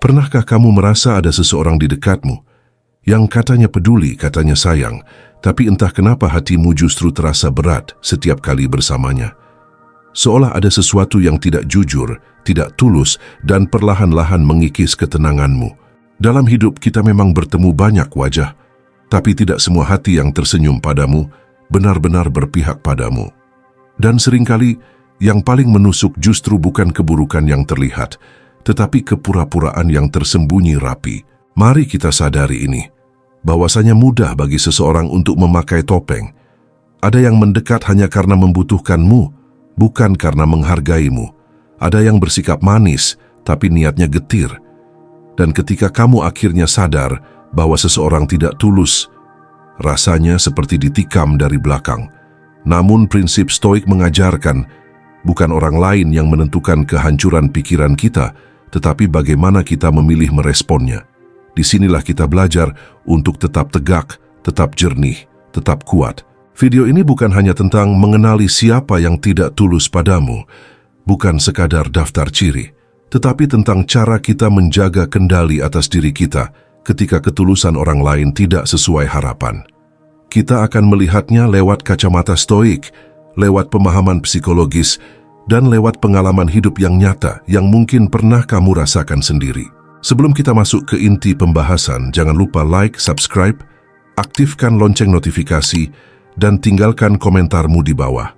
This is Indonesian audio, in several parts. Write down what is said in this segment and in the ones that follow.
Pernahkah kamu merasa ada seseorang di dekatmu yang katanya peduli, katanya sayang, tapi entah kenapa hatimu justru terasa berat setiap kali bersamanya? Seolah ada sesuatu yang tidak jujur, tidak tulus, dan perlahan-lahan mengikis ketenanganmu. Dalam hidup kita memang bertemu banyak wajah, tapi tidak semua hati yang tersenyum padamu benar-benar berpihak padamu. Dan seringkali yang paling menusuk justru bukan keburukan yang terlihat, tetapi kepura-puraan yang tersembunyi rapi. Mari kita sadari ini, bahwasanya mudah bagi seseorang untuk memakai topeng. Ada yang mendekat hanya karena membutuhkanmu, bukan karena menghargaimu. Ada yang bersikap manis, tapi niatnya getir. Dan ketika kamu akhirnya sadar bahwa seseorang tidak tulus, rasanya seperti ditikam dari belakang. Namun prinsip Stoik mengajarkan, bukan orang lain yang menentukan kehancuran pikiran kita, tetapi bagaimana kita memilih meresponnya. Disinilah kita belajar untuk tetap tegak, tetap jernih, tetap kuat. Video ini bukan hanya tentang mengenali siapa yang tidak tulus padamu, bukan sekadar daftar ciri, tetapi tentang cara kita menjaga kendali atas diri kita ketika ketulusan orang lain tidak sesuai harapan. Kita akan melihatnya lewat kacamata Stoik, lewat pemahaman psikologis, dan lewat pengalaman hidup yang nyata yang mungkin pernah kamu rasakan sendiri. Sebelum kita masuk ke inti pembahasan, jangan lupa like, subscribe, aktifkan lonceng notifikasi, dan tinggalkan komentarmu di bawah.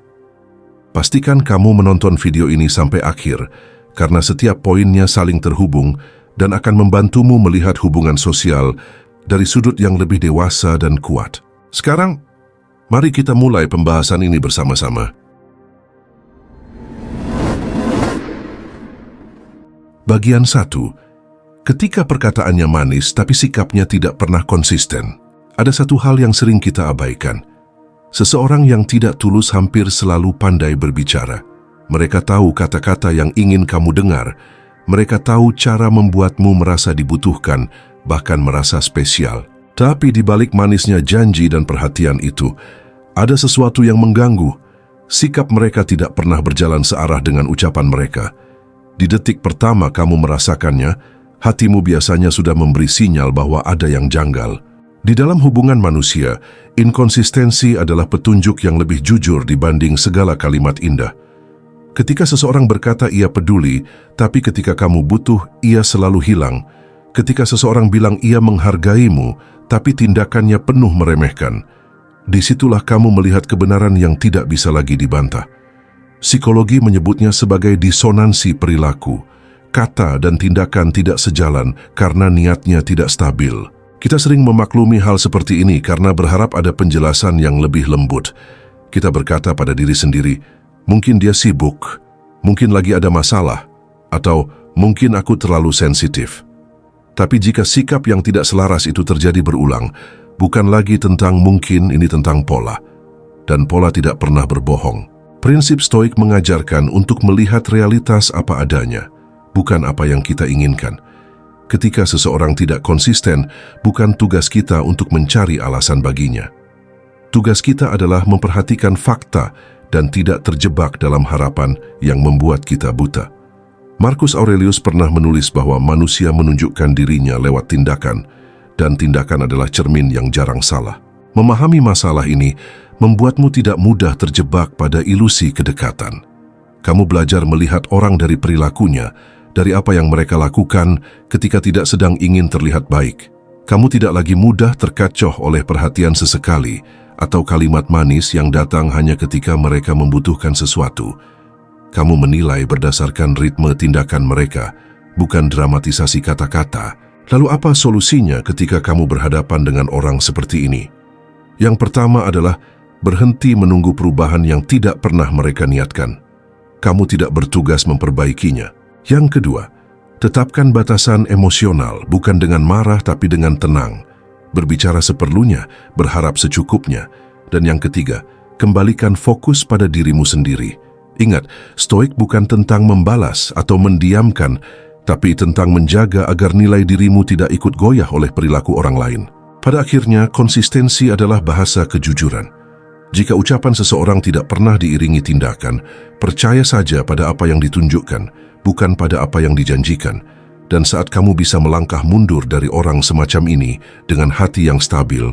Pastikan kamu menonton video ini sampai akhir, karena setiap poinnya saling terhubung dan akan membantumu melihat hubungan sosial dari sudut yang lebih dewasa dan kuat. Sekarang, mari kita mulai pembahasan ini bersama-sama. Bagian 1. Ketika perkataannya manis tapi sikapnya tidak pernah konsisten, ada satu hal yang sering kita abaikan. Seseorang yang tidak tulus hampir selalu pandai berbicara. Mereka tahu kata-kata yang ingin kamu dengar. Mereka tahu cara membuatmu merasa dibutuhkan, bahkan merasa spesial. Tapi di balik manisnya janji dan perhatian itu, ada sesuatu yang mengganggu. Sikap mereka tidak pernah berjalan searah dengan ucapan mereka. Di detik pertama kamu merasakannya, hatimu biasanya sudah memberi sinyal bahwa ada yang janggal. Di dalam hubungan manusia, inkonsistensi adalah petunjuk yang lebih jujur dibanding segala kalimat indah. Ketika seseorang berkata ia peduli, tapi ketika kamu butuh, ia selalu hilang. Ketika seseorang bilang ia menghargaimu, tapi tindakannya penuh meremehkan. Disitulah kamu melihat kebenaran yang tidak bisa lagi dibantah. Psikologi menyebutnya sebagai disonansi perilaku. Kata dan tindakan tidak sejalan karena niatnya tidak stabil. Kita sering memaklumi hal seperti ini karena berharap ada penjelasan yang lebih lembut. Kita berkata pada diri sendiri, mungkin dia sibuk, mungkin lagi ada masalah, atau mungkin aku terlalu sensitif. Tapi jika sikap yang tidak selaras itu terjadi berulang, bukan lagi tentang mungkin, ini tentang pola. Dan pola tidak pernah berbohong. Prinsip Stoik mengajarkan untuk melihat realitas apa adanya, bukan apa yang kita inginkan. Ketika seseorang tidak konsisten, bukan tugas kita untuk mencari alasan baginya. Tugas kita adalah memperhatikan fakta dan tidak terjebak dalam harapan yang membuat kita buta. Marcus Aurelius pernah menulis bahwa manusia menunjukkan dirinya lewat tindakan, dan tindakan adalah cermin yang jarang salah. Memahami masalah ini membuatmu tidak mudah terjebak pada ilusi kedekatan. Kamu belajar melihat orang dari perilakunya, dari apa yang mereka lakukan ketika tidak sedang ingin terlihat baik. Kamu tidak lagi mudah terkecoh oleh perhatian sesekali atau kalimat manis yang datang hanya ketika mereka membutuhkan sesuatu. Kamu menilai berdasarkan ritme tindakan mereka, bukan dramatisasi kata-kata. Lalu apa solusinya ketika kamu berhadapan dengan orang seperti ini? Yang pertama adalah berhenti menunggu perubahan yang tidak pernah mereka niatkan. Kamu tidak bertugas memperbaikinya. Yang kedua, tetapkan batasan emosional, bukan dengan marah tapi dengan tenang. Berbicara seperlunya, berharap secukupnya. Dan yang ketiga, kembalikan fokus pada dirimu sendiri. Ingat, Stoik bukan tentang membalas atau mendiamkan, tapi tentang menjaga agar nilai dirimu tidak ikut goyah oleh perilaku orang lain. Pada akhirnya, konsistensi adalah bahasa kejujuran. Jika ucapan seseorang tidak pernah diiringi tindakan, percaya saja pada apa yang ditunjukkan, bukan pada apa yang dijanjikan. Dan saat kamu bisa melangkah mundur dari orang semacam ini dengan hati yang stabil,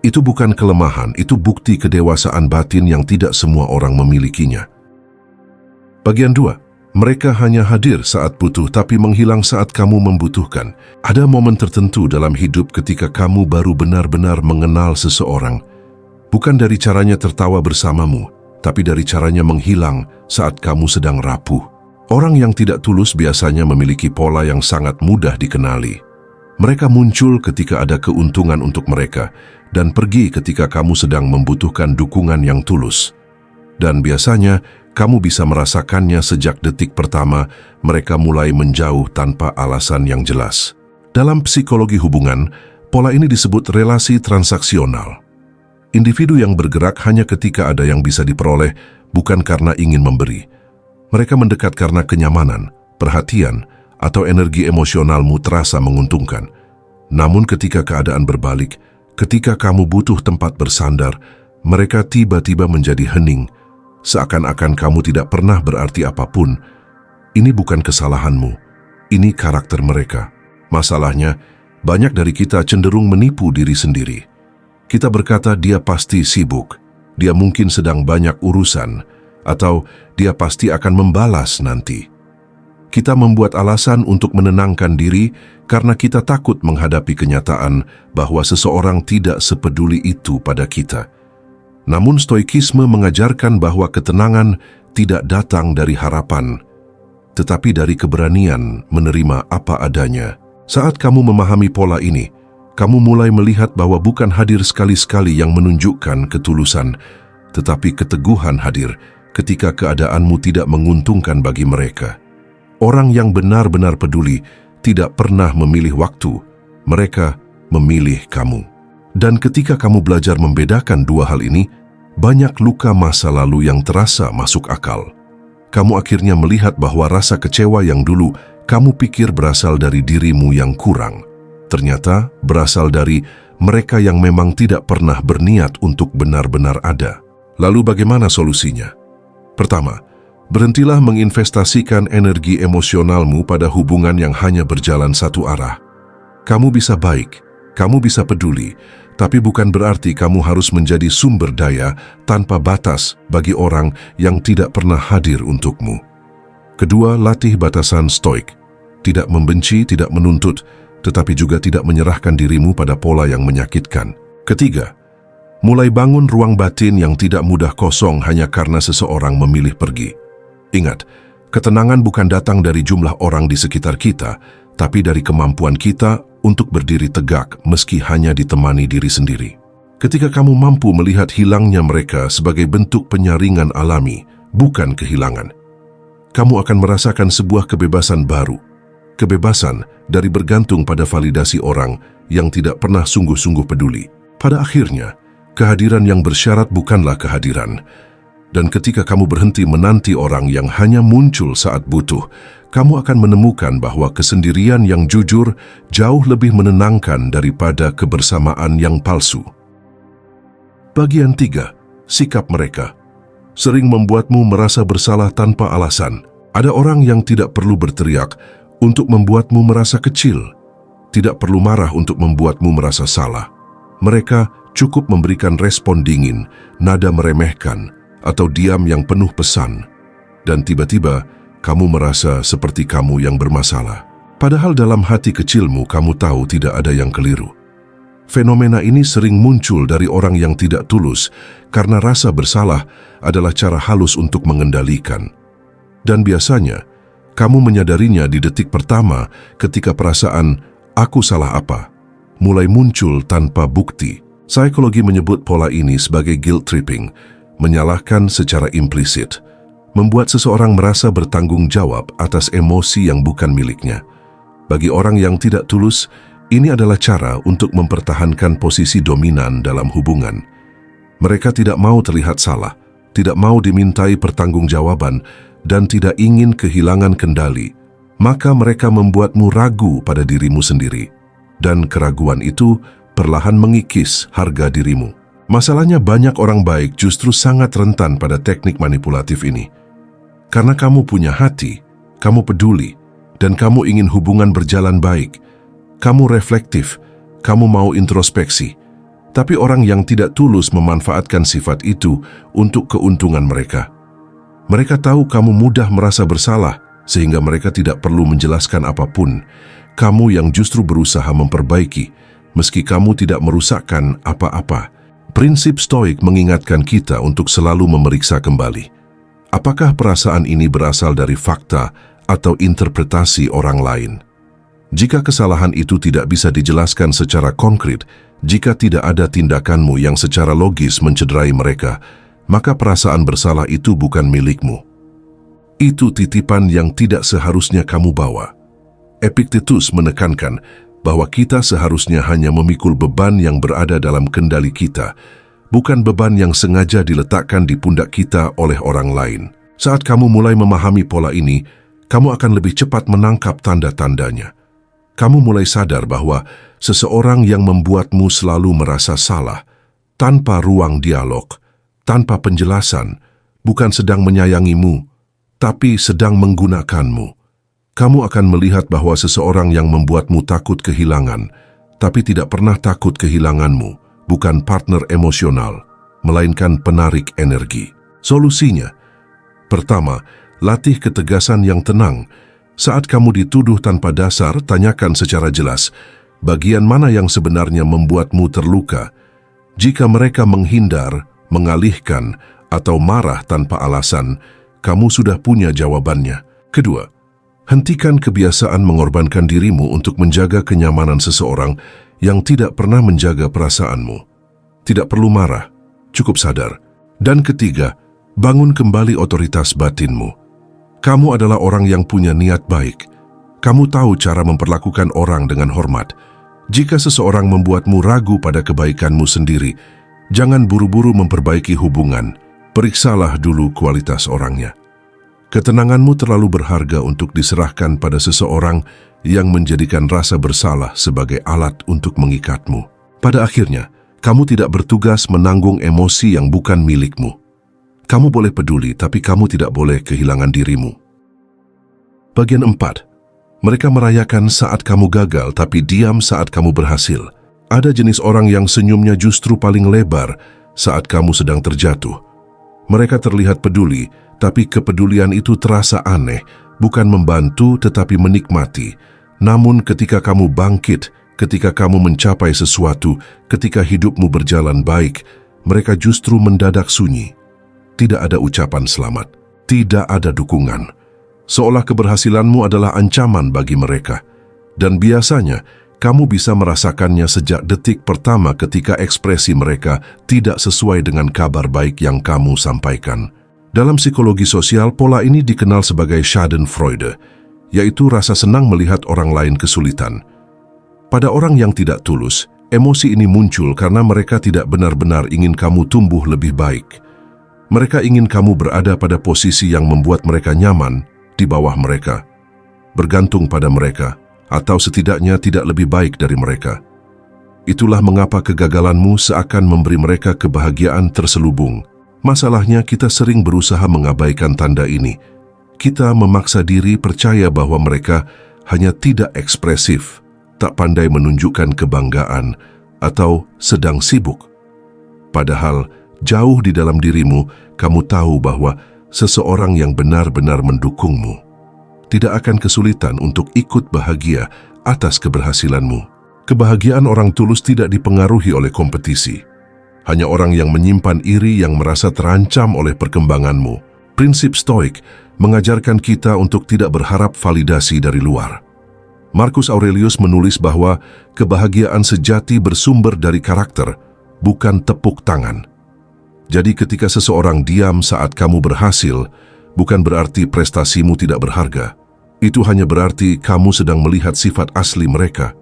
itu bukan kelemahan, itu bukti kedewasaan batin yang tidak semua orang memilikinya. Bagian 2. Mereka hanya hadir saat butuh tapi menghilang saat kamu membutuhkan. Ada momen tertentu dalam hidup ketika kamu baru benar-benar mengenal seseorang. Bukan dari caranya tertawa bersamamu, tapi dari caranya menghilang saat kamu sedang rapuh. Orang yang tidak tulus biasanya memiliki pola yang sangat mudah dikenali. Mereka muncul ketika ada keuntungan untuk mereka dan pergi ketika kamu sedang membutuhkan dukungan yang tulus. Dan biasanya, kamu bisa merasakannya sejak detik pertama mereka mulai menjauh tanpa alasan yang jelas. Dalam psikologi hubungan, pola ini disebut relasi transaksional. Individu yang bergerak hanya ketika ada yang bisa diperoleh, bukan karena ingin memberi. Mereka mendekat karena kenyamanan, perhatian, atau energi emosionalmu terasa menguntungkan. Namun ketika keadaan berbalik, ketika kamu butuh tempat bersandar, mereka tiba-tiba menjadi hening, seakan-akan kamu tidak pernah berarti apapun. Ini bukan kesalahanmu, ini karakter mereka. Masalahnya, banyak dari kita cenderung menipu diri sendiri. Kita berkata dia pasti sibuk, dia mungkin sedang banyak urusan, atau dia pasti akan membalas nanti. Kita membuat alasan untuk menenangkan diri karena kita takut menghadapi kenyataan bahwa seseorang tidak sepeduli itu pada kita. Namun stoikisme mengajarkan bahwa ketenangan tidak datang dari harapan, tetapi dari keberanian menerima apa adanya. Saat kamu memahami pola ini, kamu mulai melihat bahwa bukan hadir sekali-sekali yang menunjukkan ketulusan, tetapi keteguhan hadir ketika keadaanmu tidak menguntungkan bagi mereka. Orang yang benar-benar peduli tidak pernah memilih waktu, mereka memilih kamu. Dan ketika kamu belajar membedakan dua hal ini, banyak luka masa lalu yang terasa masuk akal. Kamu akhirnya melihat bahwa rasa kecewa yang dulu kamu pikir berasal dari dirimu yang kurang, ternyata berasal dari mereka yang memang tidak pernah berniat untuk benar-benar ada. Lalu bagaimana solusinya? Pertama, berhentilah menginvestasikan energi emosionalmu pada hubungan yang hanya berjalan satu arah. Kamu bisa baik, kamu bisa peduli, tapi bukan berarti kamu harus menjadi sumber daya tanpa batas bagi orang yang tidak pernah hadir untukmu. Kedua, latih batasan stoik. Tidak membenci, tidak menuntut, tetapi juga tidak menyerahkan dirimu pada pola yang menyakitkan. Ketiga, mulai bangun ruang batin yang tidak mudah kosong hanya karena seseorang memilih pergi. Ingat, ketenangan bukan datang dari jumlah orang di sekitar kita, tapi dari kemampuan kita untuk berdiri tegak meski hanya ditemani diri sendiri. Ketika kamu mampu melihat hilangnya mereka sebagai bentuk penyaringan alami, bukan kehilangan, kamu akan merasakan sebuah kebebasan baru. Kebebasan dari bergantung pada validasi orang yang tidak pernah sungguh-sungguh peduli. Pada akhirnya, kehadiran yang bersyarat bukanlah kehadiran. Dan ketika kamu berhenti menanti orang yang hanya muncul saat butuh, kamu akan menemukan bahwa kesendirian yang jujur jauh lebih menenangkan daripada kebersamaan yang palsu. Bagian 3. Sikap mereka sering membuatmu merasa bersalah tanpa alasan. Ada orang yang tidak perlu berteriak untuk membuatmu merasa kecil, tidak perlu marah untuk membuatmu merasa salah. Mereka cukup memberikan respon dingin, nada meremehkan, atau diam yang penuh pesan, dan tiba-tiba kamu merasa seperti kamu yang bermasalah. Padahal dalam hati kecilmu kamu tahu tidak ada yang keliru. Fenomena ini sering muncul dari orang yang tidak tulus karena rasa bersalah adalah cara halus untuk mengendalikan. Dan biasanya, kamu menyadarinya di detik pertama ketika perasaan "aku salah apa" mulai muncul tanpa bukti. Psikologi menyebut pola ini sebagai guilt tripping, menyalahkan secara implisit, membuat seseorang merasa bertanggung jawab atas emosi yang bukan miliknya. Bagi orang yang tidak tulus, ini adalah cara untuk mempertahankan posisi dominan dalam hubungan. Mereka tidak mau terlihat salah, tidak mau dimintai pertanggungjawaban, dan tidak ingin kehilangan kendali. Maka mereka membuatmu ragu pada dirimu sendiri. Dan keraguan itu perlahan mengikis harga dirimu. Masalahnya banyak orang baik justru sangat rentan pada teknik manipulatif ini. Karena kamu punya hati, kamu peduli, dan kamu ingin hubungan berjalan baik. Kamu reflektif, kamu mau introspeksi. Tapi orang yang tidak tulus memanfaatkan sifat itu untuk keuntungan mereka. Mereka tahu kamu mudah merasa bersalah, sehingga mereka tidak perlu menjelaskan apapun. Kamu yang justru berusaha memperbaiki, meski kamu tidak merusakkan apa-apa. Prinsip Stoik mengingatkan kita untuk selalu memeriksa kembali. Apakah perasaan ini berasal dari fakta atau interpretasi orang lain? Jika kesalahan itu tidak bisa dijelaskan secara konkret, jika tidak ada tindakanmu yang secara logis mencederai mereka, maka perasaan bersalah itu bukan milikmu. Itu titipan yang tidak seharusnya kamu bawa. Epictetus menekankan bahwa kita seharusnya hanya memikul beban yang berada dalam kendali kita, bukan beban yang sengaja diletakkan di pundak kita oleh orang lain. Saat kamu mulai memahami pola ini, kamu akan lebih cepat menangkap tanda-tandanya. Kamu mulai sadar bahwa seseorang yang membuatmu selalu merasa salah, tanpa ruang dialog, tanpa penjelasan, bukan sedang menyayangimu, tapi sedang menggunakanmu. Kamu akan melihat bahwa seseorang yang membuatmu takut kehilangan, tapi tidak pernah takut kehilanganmu, bukan partner emosional, melainkan penarik energi. Solusinya, pertama, latih ketegasan yang tenang. Saat kamu dituduh tanpa dasar, tanyakan secara jelas, bagian mana yang sebenarnya membuatmu terluka. Jika mereka menghindar, mengalihkan, atau marah tanpa alasan, kamu sudah punya jawabannya. Kedua, hentikan kebiasaan mengorbankan dirimu untuk menjaga kenyamanan seseorang yang tidak pernah menjaga perasaanmu. Tidak perlu marah, cukup sadar. Dan ketiga, bangun kembali otoritas batinmu. Kamu adalah orang yang punya niat baik. Kamu tahu cara memperlakukan orang dengan hormat. Jika seseorang membuatmu ragu pada kebaikanmu sendiri, jangan buru-buru memperbaiki hubungan. Periksalah dulu kualitas orangnya. Ketenanganmu terlalu berharga untuk diserahkan pada seseorang yang menjadikan rasa bersalah sebagai alat untuk mengikatmu. Pada akhirnya, kamu tidak bertugas menanggung emosi yang bukan milikmu. Kamu boleh peduli, tapi kamu tidak boleh kehilangan dirimu. Bagian 4. Mereka merayakan saat kamu gagal, tapi diam saat kamu berhasil. Ada jenis orang yang senyumnya justru paling lebar saat kamu sedang terjatuh. Mereka terlihat peduli, tapi kepedulian itu terasa aneh, bukan membantu tetapi menikmati. Namun ketika kamu bangkit, ketika kamu mencapai sesuatu, ketika hidupmu berjalan baik, mereka justru mendadak sunyi. Tidak ada ucapan selamat, tidak ada dukungan. Seolah keberhasilanmu adalah ancaman bagi mereka. Dan biasanya, kamu bisa merasakannya sejak detik pertama ketika ekspresi mereka tidak sesuai dengan kabar baik yang kamu sampaikan. Dalam psikologi sosial, pola ini dikenal sebagai Schadenfreude, yaitu rasa senang melihat orang lain kesulitan. Pada orang yang tidak tulus, emosi ini muncul karena mereka tidak benar-benar ingin kamu tumbuh lebih baik. Mereka ingin kamu berada pada posisi yang membuat mereka nyaman di bawah mereka, bergantung pada mereka, atau setidaknya tidak lebih baik dari mereka. Itulah mengapa kegagalanmu seakan memberi mereka kebahagiaan terselubung. Masalahnya, kita sering berusaha mengabaikan tanda ini. Kita memaksa diri percaya bahwa mereka hanya tidak ekspresif, tak pandai menunjukkan kebanggaan, atau sedang sibuk. Padahal, jauh di dalam dirimu, kamu tahu bahwa seseorang yang benar-benar mendukungmu tidak akan kesulitan untuk ikut bahagia atas keberhasilanmu. Kebahagiaan orang tulus tidak dipengaruhi oleh kompetisi. Hanya orang yang menyimpan iri yang merasa terancam oleh perkembanganmu. Prinsip Stoik mengajarkan kita untuk tidak berharap validasi dari luar. Marcus Aurelius menulis bahwa kebahagiaan sejati bersumber dari karakter, bukan tepuk tangan. Jadi ketika seseorang diam saat kamu berhasil, bukan berarti prestasimu tidak berharga. Itu hanya berarti kamu sedang melihat sifat asli mereka.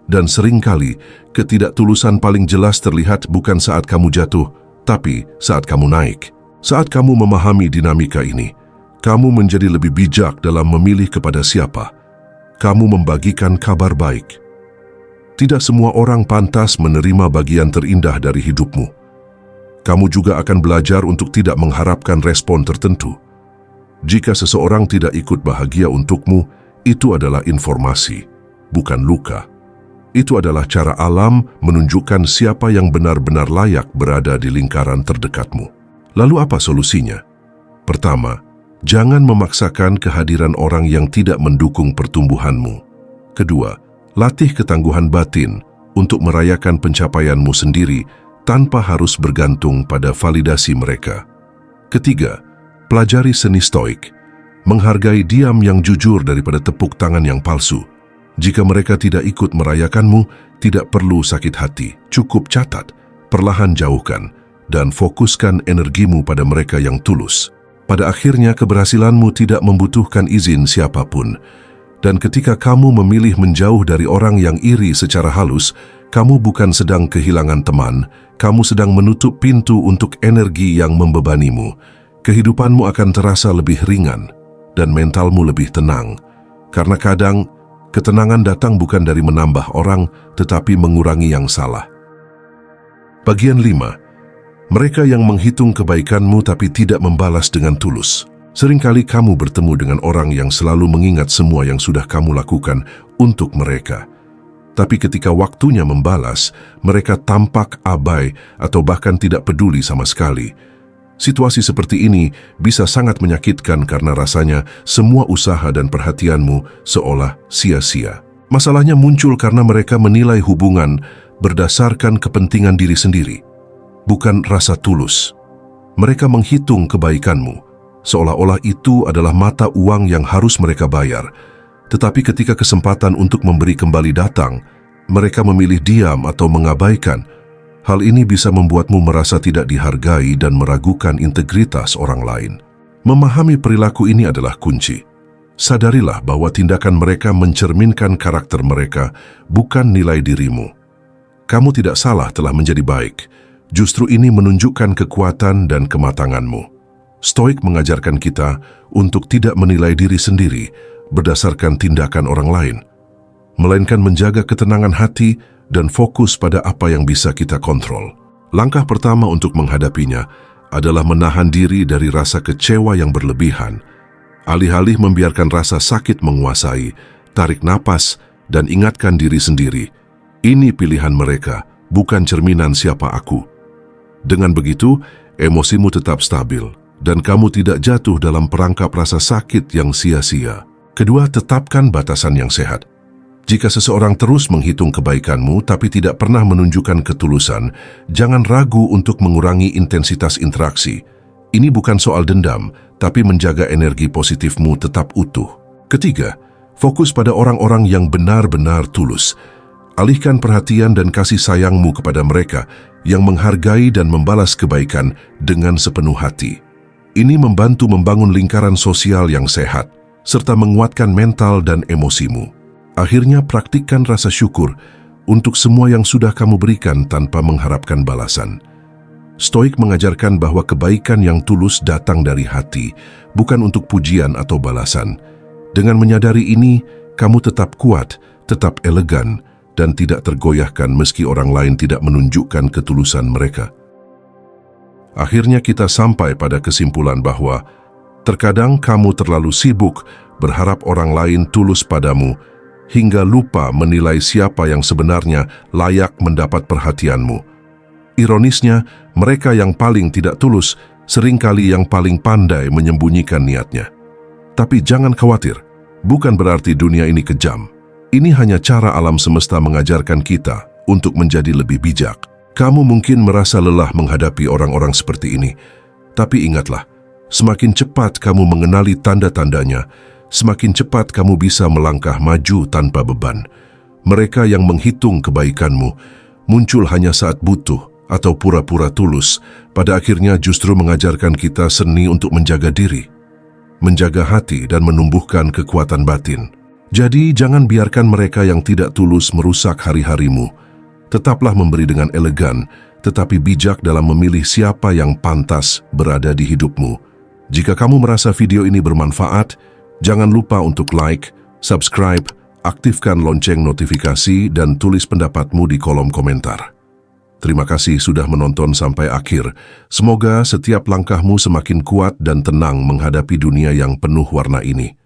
Dan seringkali, ketidaktulusan paling jelas terlihat bukan saat kamu jatuh, tapi saat kamu naik. Saat kamu memahami dinamika ini, kamu menjadi lebih bijak dalam memilih kepada siapa. Kamu membagikan kabar baik. Tidak semua orang pantas menerima bagian terindah dari hidupmu. Kamu juga akan belajar untuk tidak mengharapkan respon tertentu. Jika seseorang tidak ikut bahagia untukmu, Itu adalah informasi, bukan luka. Itu adalah cara alam menunjukkan siapa yang benar-benar layak berada di lingkaran terdekatmu. Lalu apa solusinya? Pertama, jangan memaksakan kehadiran orang yang tidak mendukung pertumbuhanmu. Kedua, latih ketangguhan batin untuk merayakan pencapaianmu sendiri tanpa harus bergantung pada validasi mereka. Ketiga, pelajari seni stoik, menghargai diam yang jujur daripada tepuk tangan yang palsu. Jika mereka tidak ikut merayakanmu, tidak perlu sakit hati. Cukup catat, perlahan jauhkan, dan fokuskan energimu pada mereka yang tulus. Pada akhirnya, keberhasilanmu tidak membutuhkan izin siapapun. Dan ketika kamu memilih menjauh dari orang yang iri secara halus, kamu bukan sedang kehilangan teman, kamu sedang menutup pintu untuk energi yang membebanimu. Kehidupanmu akan terasa lebih ringan, dan mentalmu lebih tenang. Karena kadang, ketenangan datang bukan dari menambah orang, tetapi mengurangi yang salah. Bagian 5. Mereka yang menghitung kebaikanmu tapi tidak membalas dengan tulus. Seringkali kamu bertemu dengan orang yang selalu mengingat semua yang sudah kamu lakukan untuk mereka. Tapi ketika waktunya membalas, mereka tampak abai atau bahkan tidak peduli sama sekali. Situasi seperti ini bisa sangat menyakitkan karena rasanya semua usaha dan perhatianmu seolah sia-sia. Masalahnya muncul karena mereka menilai hubungan berdasarkan kepentingan diri sendiri, bukan rasa tulus. Mereka menghitung kebaikanmu, seolah-olah itu adalah mata uang yang harus mereka bayar. Tetapi ketika kesempatan untuk memberi kembali datang, mereka memilih diam atau mengabaikan. Hal ini bisa membuatmu merasa tidak dihargai dan meragukan integritas orang lain. Memahami perilaku ini adalah kunci. Sadarilah bahwa tindakan mereka mencerminkan karakter mereka, bukan nilai dirimu. Kamu tidak salah telah menjadi baik. Justru ini menunjukkan kekuatan dan kematanganmu. Stoik mengajarkan kita untuk tidak menilai diri sendiri berdasarkan tindakan orang lain, melainkan menjaga ketenangan hati dan fokus pada apa yang bisa kita kontrol. Langkah pertama untuk menghadapinya adalah menahan diri dari rasa kecewa yang berlebihan. Alih-alih membiarkan rasa sakit menguasai, tarik napas dan ingatkan diri sendiri, ini pilihan mereka, bukan cerminan siapa aku. Dengan begitu, emosimu tetap stabil dan kamu tidak jatuh dalam perangkap rasa sakit yang sia-sia. Kedua, tetapkan batasan yang sehat. Jika seseorang terus menghitung kebaikanmu tapi tidak pernah menunjukkan ketulusan, jangan ragu untuk mengurangi intensitas interaksi. Ini bukan soal dendam, tapi menjaga energi positifmu tetap utuh. Ketiga, fokus pada orang-orang yang benar-benar tulus. Alihkan perhatian dan kasih sayangmu kepada mereka yang menghargai dan membalas kebaikan dengan sepenuh hati. Ini membantu membangun lingkaran sosial yang sehat, serta menguatkan mental dan emosimu. Akhirnya, praktikkan rasa syukur untuk semua yang sudah kamu berikan tanpa mengharapkan balasan. Stoik mengajarkan bahwa kebaikan yang tulus datang dari hati, bukan untuk pujian atau balasan. Dengan menyadari ini, kamu tetap kuat, tetap elegan, dan tidak tergoyahkan meski orang lain tidak menunjukkan ketulusan mereka. Akhirnya kita sampai pada kesimpulan bahwa terkadang kamu terlalu sibuk berharap orang lain tulus padamu, hingga lupa menilai siapa yang sebenarnya layak mendapat perhatianmu. Ironisnya, mereka yang paling tidak tulus seringkali yang paling pandai menyembunyikan niatnya. Tapi jangan khawatir, bukan berarti dunia ini kejam. Ini hanya cara alam semesta mengajarkan kita untuk menjadi lebih bijak. Kamu mungkin merasa lelah menghadapi orang-orang seperti ini, tapi ingatlah, semakin cepat kamu mengenali tanda-tandanya, semakin cepat kamu bisa melangkah maju tanpa beban. Mereka yang menghitung kebaikanmu muncul hanya saat butuh atau pura-pura tulus, pada akhirnya justru mengajarkan kita seni untuk menjaga diri, menjaga hati dan menumbuhkan kekuatan batin. Jadi jangan biarkan mereka yang tidak tulus merusak hari-harimu. Tetaplah memberi dengan elegan, tetapi bijak dalam memilih siapa yang pantas berada di hidupmu. Jika kamu merasa video ini bermanfaat, jangan lupa untuk like, subscribe, aktifkan lonceng notifikasi, dan tulis pendapatmu di kolom komentar. Terima kasih sudah menonton sampai akhir. Semoga setiap langkahmu semakin kuat dan tenang menghadapi dunia yang penuh warna ini.